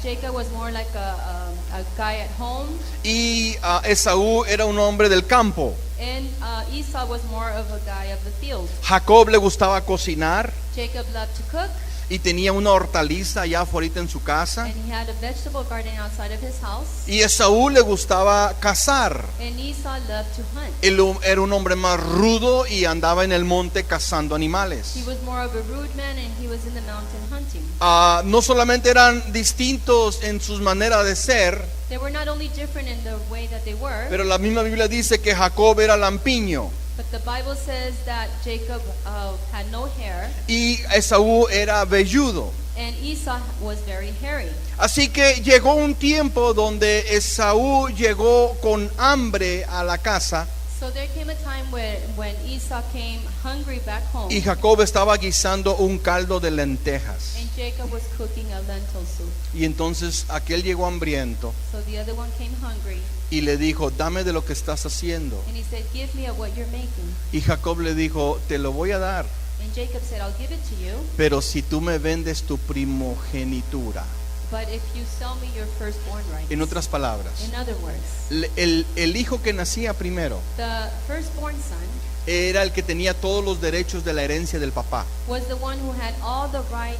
B: Jacob was more like a guy at home,
A: y Esaú era un hombre del campo.
B: and Esau was more of a guy of the field.
A: Jacob le gustaba cocinar
B: Jacob loved to cook,
A: y tenía una hortaliza allá afuera en su casa.
B: and he had a vegetable garden outside of his house.
A: Y Esaú le gustaba cazar.
B: And Esau loved to hunt.
A: Él era un hombre más rudo y andaba en el monte cazando animales.
B: He was more of a rude man, and he was in the mountain hunting.
A: No solamente eran distintos en sus maneras de ser,
B: They were not only different in the way that they were,
A: pero la misma Biblia dice que Jacob era lampiño
B: but the Bible says that Jacob had no hair,
A: y Esaú era velludo.
B: and Esau was very hairy.
A: Así que llegó un tiempo donde Esaú llegó con hambre a la casa
B: So there came a time when Esau came hungry back home,
A: y Jacob estaba guisando un caldo de lentejas.
B: and Jacob was cooking a lentil soup.
A: Y entonces aquel llegó hambriento
B: So the other one came hungry,
A: y le dijo, dame de lo que estás haciendo.
B: and he said, "Give me of what you're making."
A: Y Jacob le dijo, te lo voy a dar,
B: And Jacob said, I'll give it to you,
A: pero si tú me vendes tu primogenitura.
B: but if you sell me your firstborn rights.
A: En otras palabras,
B: In other words,
A: el hijo que nacía primero
B: the firstborn son
A: era el que tenía todos los derechos de la herencia del papá.
B: was the one who had all the rights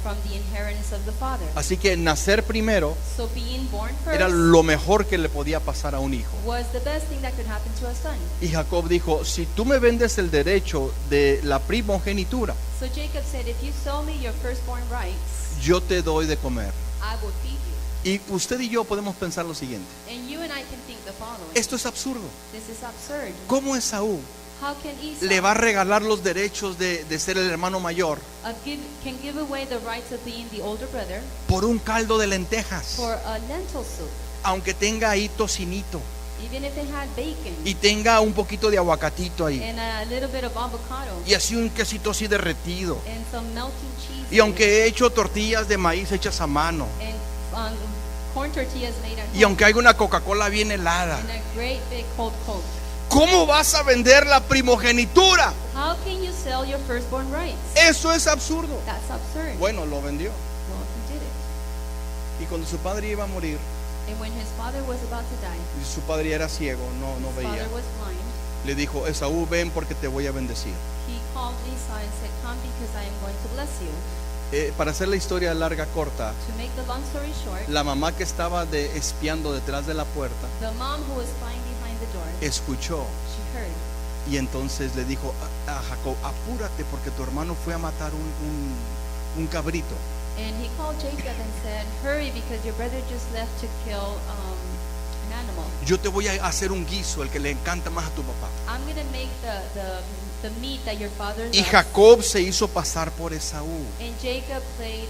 B: from the inheritance of the father.
A: Así que nacer primero
B: So being born
A: era
B: first
A: lo mejor que le podía pasar a un hijo.
B: was the best thing that could happen to a son.
A: Y Jacob dijo, si tú me vendes el derecho de la primogenitura,
B: So Jacob said, if you sell me your firstborn rights,
A: yo te doy de comer.
B: I will feed you.
A: Y usted y yo podemos pensar lo siguiente:
B: And you and I can think the following.
A: esto es absurdo.
B: This is absurd.
A: ¿Cómo Esaú
B: How can Esau
A: le va a regalar los derechos de ser el hermano mayor
B: can give away the rights of being the older brother
A: por un caldo de lentejas?
B: for a lentil soup,
A: Aunque tenga ahí tocinito
B: even if they had bacon
A: y tenga un poquito de aguacatito ahí,
B: and a little bit of avocado
A: y así un quesito así derretido,
B: and some melting cheese
A: y aunque he hecho tortillas de maíz hechas a mano,
B: and corn tortillas made at
A: y
B: home
A: aunque hay una Coca-Cola bien helada,
B: and a great big cold Coke.
A: ¿cómo vas a vender la primogenitura?
B: How can you sell your firstborn rights?
A: Eso es absurdo.
B: That's absurd.
A: Bueno, lo vendió.
B: Well, he did it.
A: Y cuando su padre iba a morir,
B: And when his father was about to die,
A: y su padre era ciego, no
B: his
A: veía,
B: father was blind.
A: le dijo, Esaú, ven porque te voy a bendecir.
B: He called Esau and said, come because I am going to bless you.
A: Para hacer la historia larga corta,
B: To make the long story short,
A: la mamá que estaba espiando detrás de la puerta
B: the mom who was spying behind the door,
A: escuchó
B: she heard.
A: y entonces le dijo a Jacob, apúrate porque tu hermano fue a matar un cabrito.
B: And he called Jacob and said, hurry because your brother just left to kill an animal.
A: Yo te voy a hacer un guiso, el que le encanta más a tu papá.
B: I'm going to make the meat that your father
A: Y
B: loves.
A: Jacob se hizo pasar por Esaú.
B: And Jacob played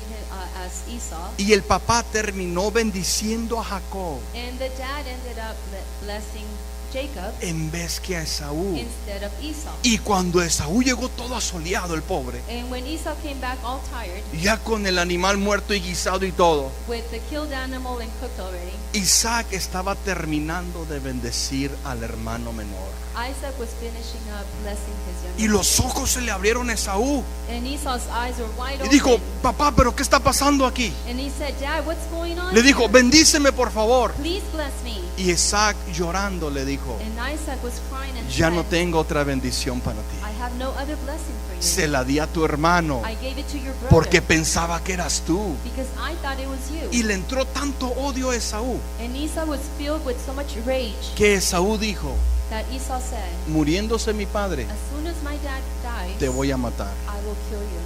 B: as Esau.
A: Y el papá terminó bendiciendo a Jacob
B: And the dad ended up blessing Jacob
A: en vez que a Esaú.
B: instead of Esau.
A: Y cuando Esaú llegó todo asoleado, el pobre,
B: And when Esau came back all tired
A: ya con el animal muerto y guisado y todo,
B: with the killed animal and cooked already,
A: Isaac estaba terminando de bendecir al hermano menor.
B: Isaac was finishing up blessing his younger
A: Y los
B: brother.
A: ojos se le abrieron a Esaú.
B: And Esau's eyes were wide
A: Y
B: open.
A: dijo, papá, ¿pero qué está pasando aquí?
B: And he said, Dad, what's going on
A: Le dijo,
B: here?
A: bendíceme por favor.
B: Please bless me.
A: Y Isaac llorando le dijo,
B: And Isaac was crying and
A: ya no
B: said,
A: tengo otra bendición para
B: I
A: ti.
B: have no other blessing for you.
A: Se la di a tu hermano
B: I gave it to your brother
A: porque pensaba que eras tú.
B: because I thought it was you.
A: Y le entró tanto odio a Esaú
B: And Esau was filled with so much rage
A: que Esaú dijo,
B: that Esau said,
A: muriéndose mi padre,
B: as soon as my dad dies,
A: te voy a matar.
B: I will kill you.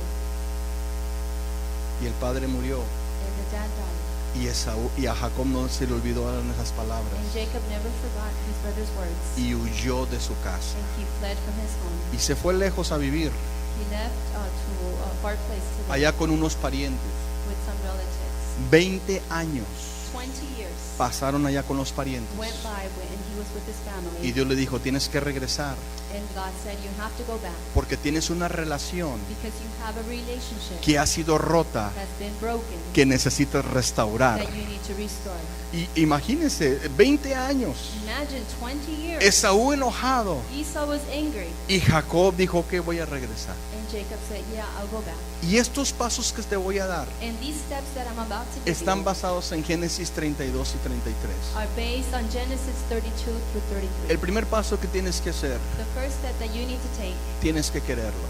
A: Y el padre murió.
B: And the dad died.
A: Y a Jacob no se le olvidaron esas palabras.
B: And Jacob never forgot his brother's words.
A: Y huyó de su casa.
B: And he fled from his home.
A: Y se fue lejos a vivir,
B: He left to a far place to live
A: allá con unos parientes.
B: with some relatives.
A: 20 años
B: 20 years
A: pasaron allá con los parientes.
B: went by and he was with his family.
A: Y Dios le dijo, tienes que regresar
B: And God said, you have to go back
A: porque tienes una relación
B: because you have a relationship
A: que ha sido rota,
B: that's been broken
A: que necesitas restaurar.
B: that you need to restore.
A: Y imagínense, 20 años,
B: Imagine 20 years.
A: Esaú enojado,
B: Esau was angry.
A: y Jacob dijo que voy a regresar.
B: And Jacob said, yeah, I'll go back.
A: Y estos pasos que te voy a dar
B: And these steps that I'm about to give
A: están
B: you
A: basados en Génesis 32 y 33.
B: are based on Genesis 32 through 33.
A: El primer paso que tienes que hacer,
B: The first step that you need to take,
A: tienes que quererlo.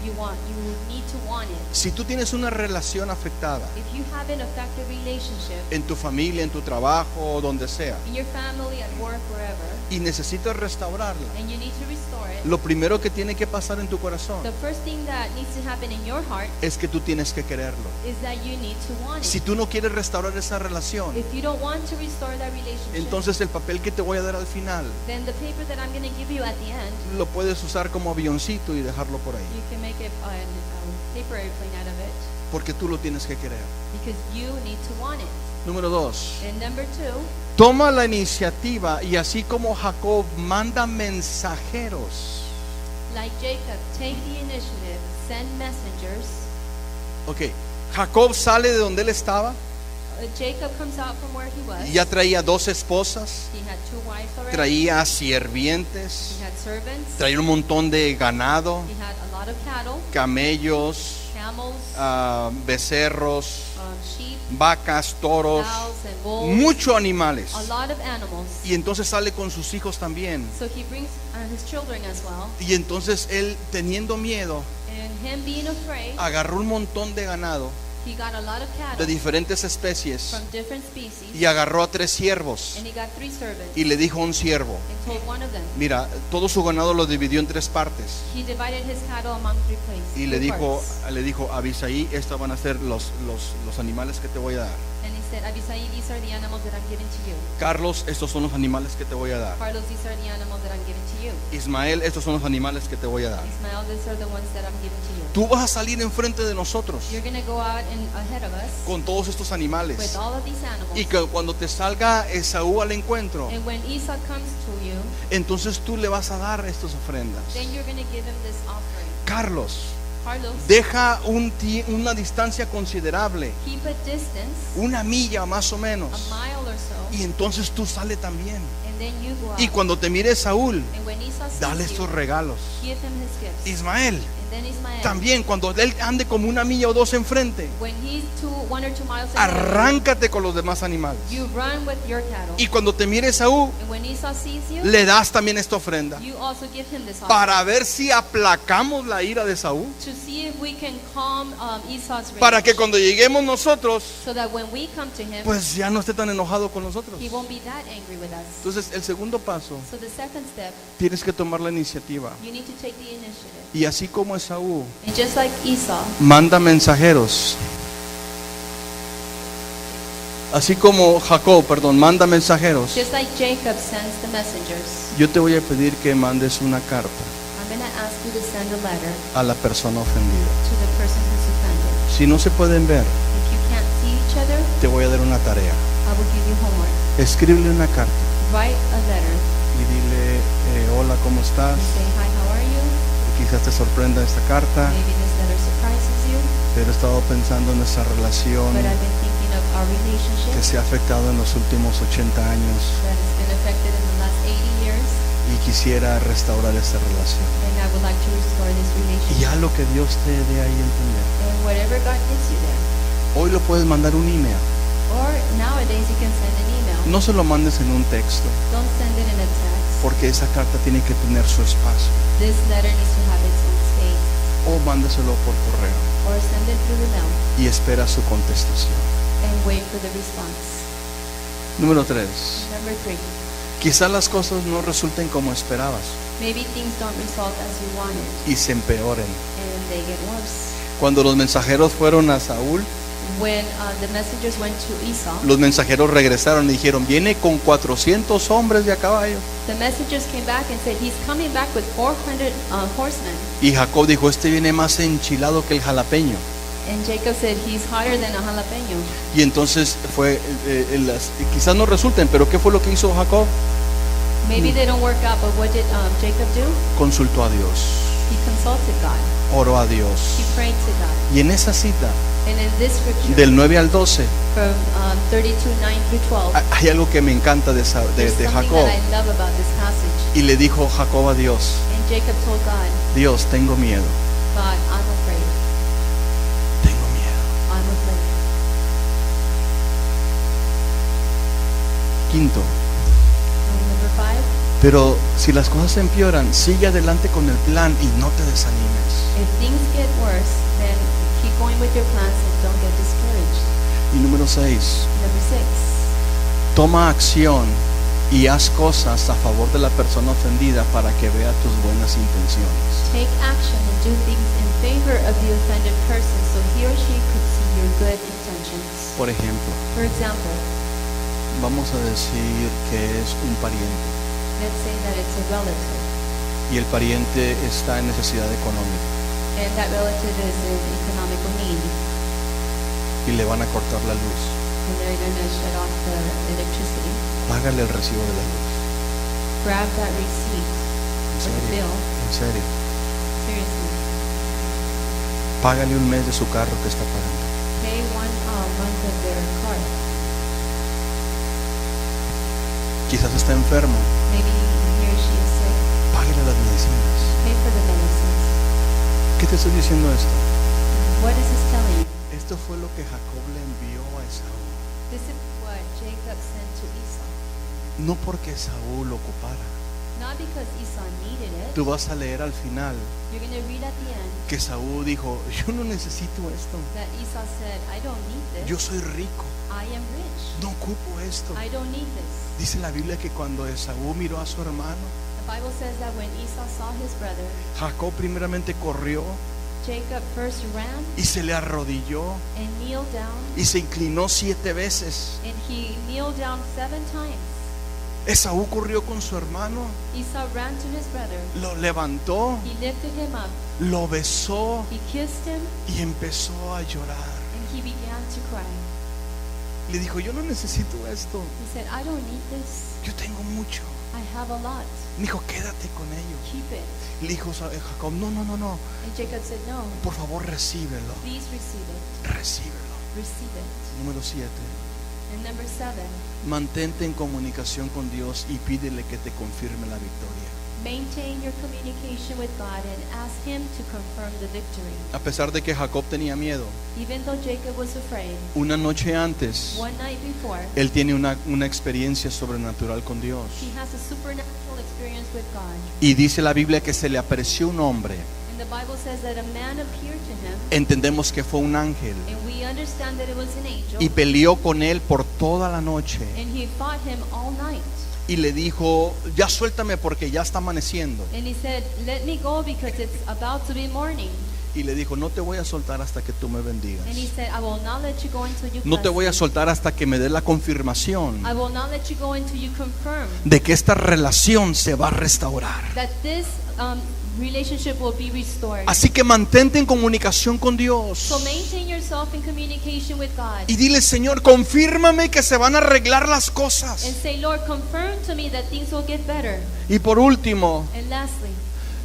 B: you need to want it.
A: Si tú tienes una relación afectada
B: If you have an effective relationship
A: en tu familia, en tu trabajo o donde sea,
B: in your family, at work, wherever,
A: y necesitas restaurarla,
B: and you need to restore it,
A: lo primero que tiene que pasar en tu corazón
B: the first thing that needs to happen in your heart
A: es que tú tienes que quererlo.
B: is that you need to want
A: Si
B: it.
A: tú no quieres restaurar esa relación,
B: If you don't want to restore that relationship,
A: entonces el papel que te voy a dar al final
B: then the paper that I'm going to give you at the end,
A: lo puedes usar como avioncito y dejarlo por ahí,
B: you can make a paper airplane out of it
A: porque tú lo tienes que querer.
B: because you need to want it.
A: Número 2.
B: And number 2,
A: Toma la iniciativa y así como Jacob manda mensajeros.
B: like Jacob, take the initiative, send messengers.
A: Ok, Jacob sale de donde él estaba
B: Jacob comes out from where he was.
A: y ya traía 2 esposas,
B: He had 2 wives already.
A: traía sirvientes,
B: He had servants.
A: traía un montón de ganado,
B: He had a lot lot of cattle,
A: camellos,
B: camels,
A: becerros,
B: sheep,
A: vacas, toros,
B: cows, and bulls.
A: muchos animales.
B: A lot of animals.
A: Y entonces sale con sus hijos también.
B: So he brings his children as well.
A: Y entonces él, teniendo miedo,
B: And him being afraid,
A: agarró un montón de ganado
B: he got a lot of
A: de
B: cattle
A: diferentes especies
B: from different species.
A: y agarró a 3 siervos
B: And he got 3 servants
A: y le dijo a un siervo:
B: and told one of them.
A: mira, todo su ganado lo dividió en 3 partes.
B: He divided his cattle among 3 places.
A: Y le
B: 3
A: dijo,
B: parts.
A: a Abisaí, estos van a ser los animales que te voy a dar.
B: And he said, Abisai, these are the animals that I'm giving to you.
A: Carlos, estos son los animales que te voy a dar.
B: Carlos, these are the animals that I'm giving to you.
A: Ismael, estos son los animales que te voy a dar.
B: Ismael, these are the ones that I'm giving to you.
A: Tú vas a salir enfrente de nosotros
B: You're going to go out ahead of us
A: con todos estos
B: with
A: animales.
B: all of these animals.
A: Y que cuando te salga Esaú al encuentro,
B: And when Esau comes to you,
A: entonces tú le vas a dar estas ofrendas.
B: then you're going to give him this offering.
A: Carlos,
B: Carlos,
A: deja una distancia considerable,
B: keep a distance,
A: una milla más o
B: a
A: menos.
B: mile or so,
A: Y entonces tú sale también.
B: and then you go out.
A: Y cuando te mire Saúl,
B: And when Esau sees
A: dale
B: you,
A: estos regalos.
B: give him his gifts.
A: Ismael,
B: And then Ismael,
A: también cuando él ande como una milla o 2 enfrente,
B: when he's 1 or 2 miles ahead of
A: arráncate con los demás animales.
B: you, you run with your cattle.
A: Y cuando te mire Saúl,
B: And when Esau sees you,
A: le das también esta ofrenda
B: you also give him this offering.
A: para ver si aplacamos la ira de Saúl,
B: To see if we can calm Esau's rage.
A: para que cuando lleguemos nosotros,
B: So that when we come to him,
A: pues ya no esté tan enojado con nosotros.
B: he won't be that angry with us.
A: Entonces el segundo paso,
B: So the second step,
A: tienes que tomar la iniciativa.
B: you need to take the initiative.
A: Y así como Esaú
B: And just like Esau,
A: manda mensajeros, así como Jacob, manda mensajeros,
B: just like Jacob sends the messengers,
A: yo te voy a pedir que mandes una carta
B: I'm going to ask you to send a letter
A: a la persona ofendida.
B: to the person who's offended.
A: Si no se pueden ver,
B: If you can't see each other,
A: te voy a dar una tarea.
B: I will give you homework.
A: Escríbele una carta
B: Write a letter
A: y dile, hola, ¿cómo estás?
B: and say, hi, how are you?
A: Quizás te sorprenda esta carta,
B: Maybe this letter surprises you,
A: pero he estado pensando en nuestra relación
B: but I've been thinking of our
A: que
B: relationship
A: se ha afectado en los últimos 80 años
B: that has been affected in the last 80 years,
A: y quisiera restaurar esta relación.
B: and I would like to restore this
A: Y
B: relationship.
A: ya lo que Dios te dé ahí a entender.
B: And whatever God gives you there.
A: Hoy lo puedes mandar un email.
B: Or nowadays you can send an email.
A: No se lo mandes en un texto,
B: Don't send it in a text.
A: porque esa carta tiene que tener su espacio.
B: This letter needs to have its own space.
A: O mándeselo por correo
B: Or send it through the mail
A: y espera su contestación.
B: and wait for the response.
A: Número 3.
B: Number 3.
A: Quizás las cosas no resulten como esperabas
B: Maybe things don't result as you wanted
A: y se empeoren.
B: and they get worse.
A: Cuando los mensajeros fueron a Saúl,
B: When the messengers went to Esau,
A: los mensajeros regresaron y dijeron, viene con 400 hombres de a caballo.
B: the messengers came back and said, he's coming back with 400 horsemen.
A: Y Jacob dijo, este viene más enchilado que el jalapeño.
B: And Jacob said, he's hotter than a jalapeno.
A: Y entonces fue, quizás no resulten, pero ¿qué fue lo que hizo Jacob?
B: Maybe they don't work out, but what did Jacob do?
A: Consultó a Dios,
B: He consulted God.
A: oró a Dios.
B: He prayed to God.
A: Y en esa cita,
B: And in this scripture,
A: del 9 al 12,
B: from 32, 9 through 12,
A: hay algo que me encanta de
B: there's something
A: Jacob.
B: that I love about this passage.
A: Y le dijo Jacob a Dios,
B: And Jacob told God,
A: Dios, tengo miedo,
B: God, I'm afraid.
A: tengo miedo.
B: I'm afraid.
A: Quinto,
B: And number 5,
A: pero si las cosas empeoran, sigue adelante con el plan y no te desanimes.
B: if things get worse, then keep going with your plans and don't get discouraged.
A: Y número 6,
B: Number 6,
A: toma acción y haz cosas a favor de la persona ofendida para que vea tus buenas intenciones.
B: take action and do things in favor of the offended person so he or she could see your good intentions.
A: Por ejemplo,
B: For example,
A: vamos a decir que es un pariente
B: let's say that it's a relative
A: y el pariente está en necesidad económica
B: and that relative is in economical need
A: y le van a cortar la luz.
B: and they're going to shut off the electricity.
A: Págale el recibo de la luz.
B: Grab that receipt
A: En
B: or the
A: serio,
B: bill.
A: en serio.
B: Seriously.
A: Págale un mes de su carro que está pagando.
B: Pay 1 month of their car.
A: Quizás está enfermo.
B: Maybe he or she is sick.
A: Págale las medicinas.
B: Pay for the medicines.
A: ¿Qué qué te estoy diciendo esto?
B: What is this telling you?
A: Esto fue lo que Jacob le envió a Esaú.
B: This is what Jacob sent to Esau.
A: No porque Esaú lo ocupara.
B: Not because Esau needed it.
A: Tú vas a leer al final
B: You're going to read at the end
A: que Esaú dijo, yo no necesito esto.
B: that Esau said, I don't need this.
A: Yo soy rico,
B: I am rich.
A: no ocupo esto.
B: I don't need this.
A: Dice la Biblia que cuando Esaú miró a su hermano,
B: The Bible says that when Esau saw his brother,
A: Jacob primeramente corrió
B: Jacob first ran
A: y se le arrodilló
B: and kneeled down,
A: y se inclinó 7 veces.
B: and he kneeled down 7 times.
A: Esaú corrió con su hermano,
B: Esau ran to his brother.
A: lo levantó,
B: He lifted him up.
A: lo besó
B: He kissed him,
A: y empezó a llorar.
B: and he began to cry.
A: Le dijo, yo no necesito esto,
B: He said, I don't need this.
A: yo tengo mucho.
B: I have a lot.
A: Me dijo, quédate con ellos.
B: Keep it.
A: Le dijo Jacob, no,
B: And Jacob said, no,
A: por favor recíbelo,
B: please receive it.
A: recíbelo.
B: Receive it.
A: Número 7,
B: And number 7,
A: mantente en comunicación con Dios y pídele que te confirme la victoria.
B: maintain your communication with God and ask him to confirm the victory.
A: A pesar de que Jacob tenía miedo,
B: Even though Jacob was afraid,
A: una noche antes,
B: one night before,
A: él tiene una experiencia sobrenatural con Dios.
B: he has a supernatural experience with God.
A: Y dice la Biblia que se le apareció un hombre.
B: And the Bible says that a man appeared to him,
A: Entendemos que fue un ángel.
B: and we understand that it was an angel,
A: Y peleó con él por toda la noche.
B: and he fought him all night.
A: Y le dijo, ya suéltame porque ya está amaneciendo.
B: And he said, let me go because it's about to be morning.
A: Y le dijo, no te voy a soltar hasta que tú me bendigas.
B: And he said, I will not let you go until you
A: No te
B: bless
A: voy a
B: me.
A: soltar hasta que me des la confirmación
B: I will not let you go until you confirm
A: de que esta relación se va a restaurar.
B: that this relationship will be restored.
A: Así que mantente en comunicación con Dios.
B: So maintain yourself in communication with God.
A: Y dile, Señor, confírmame que se van a arreglar las
B: And
A: cosas.
B: say, Lord, confirm to me that things will get better.
A: Y por último,
B: And lastly,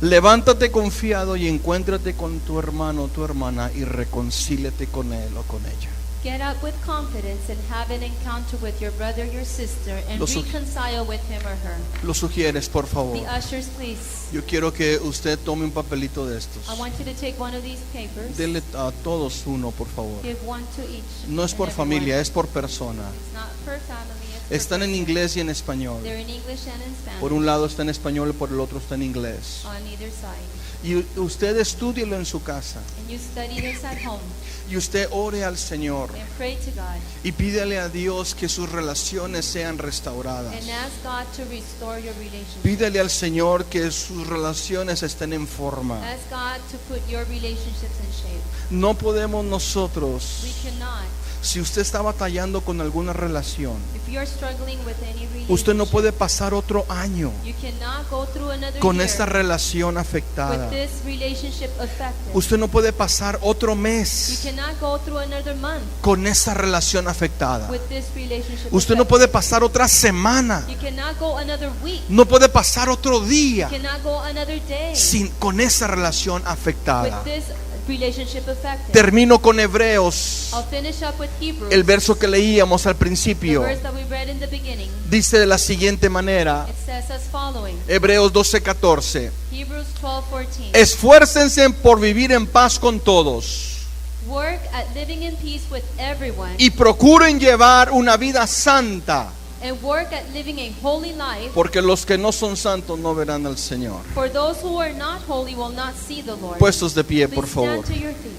A: levántate confiado y encuéntrate con tu hermano o tu hermana y reconcíliate con él o con ella.
B: get up with confidence and have an encounter with your brother, your sister, and
A: Lo su-
B: reconcile with him or her.
A: Lo sugieres, por favor.
B: The ushers, please.
A: Yo quiero que usted tome un papelito de estos.
B: I want you to take one of these papers.
A: Dele a todos uno, por favor.
B: Give one to each.
A: No es
B: and
A: por
B: everyone.
A: familia, es por persona.
B: It's not per family. It's
A: Están
B: per
A: en
B: person.
A: inglés y en español.
B: They're in English and in Spanish.
A: Por un lado está en español y por el otro está en inglés.
B: On either side.
A: Y usted estúdielo en su casa.
B: And you study this at home
A: Y usted ore al Señor.
B: and pray to God
A: Y pídele a Dios que sus relaciones sean restauradas.
B: and ask God to restore your relationship.
A: Pídele al Señor que sus relaciones estén en forma.
B: Ask God to put your relationships in shape.
A: No podemos nosotros,
B: We cannot.
A: si usted está batallando con alguna relación,
B: If you're struggling with any relationship,
A: usted no puede pasar otro año
B: you cannot go through another
A: con
B: year
A: esta relación
B: with
A: afectada.
B: this relationship affected.
A: Usted no puede pasar otro
B: You
A: mes
B: cannot go through another month
A: con esta relación afectada.
B: with this relationship
A: Usted no
B: affected.
A: puede pasar otra semana,
B: You cannot go another week.
A: no puede pasar otro día
B: You cannot go another day
A: con esa relación afectada.
B: with this relationship affected.
A: Termino con Hebreos,
B: I'll finish up with Hebrews.
A: el verso que leíamos al
B: The
A: principio.
B: verse that we read in the beginning.
A: Dice de la siguiente manera,
B: It says as following.
A: Hebreos 12:14.
B: Hebrews 12:14.
A: Esfuércense por vivir en paz con todos
B: Work at living in peace with everyone,
A: y procuren llevar una vida santa,
B: and work at living a holy life,
A: porque los que no son santos no verán al Señor.
B: for those who are not holy will not see the Lord.
A: Puestos de pie, por
B: Please
A: favor.
B: stand to your feet.